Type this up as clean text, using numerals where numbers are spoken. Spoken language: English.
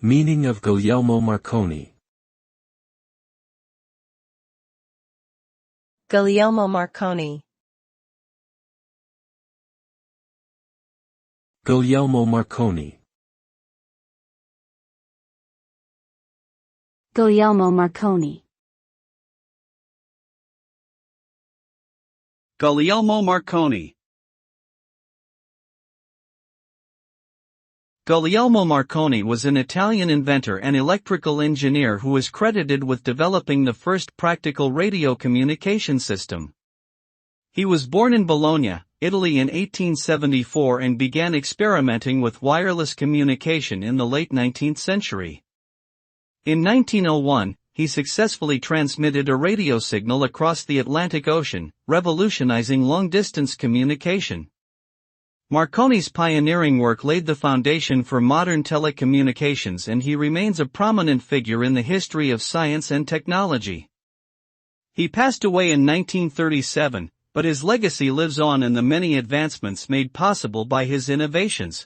Meaning of Guglielmo Marconi. Guglielmo Marconi. Guglielmo Marconi. Guglielmo Marconi. Guglielmo Marconi. Guglielmo Marconi was an Italian inventor and electrical engineer who is credited with developing the first practical radio communication system. He was born in Bologna, Italy in 1874 and began experimenting with wireless communication in the late 19th century. In 1901, he successfully transmitted a radio signal across the Atlantic Ocean, revolutionizing long-distance communication. Marconi's pioneering work laid the foundation for modern telecommunications, and he remains a prominent figure in the history of science and technology. He passed away in 1937, but his legacy lives on in the many advancements made possible by his innovations.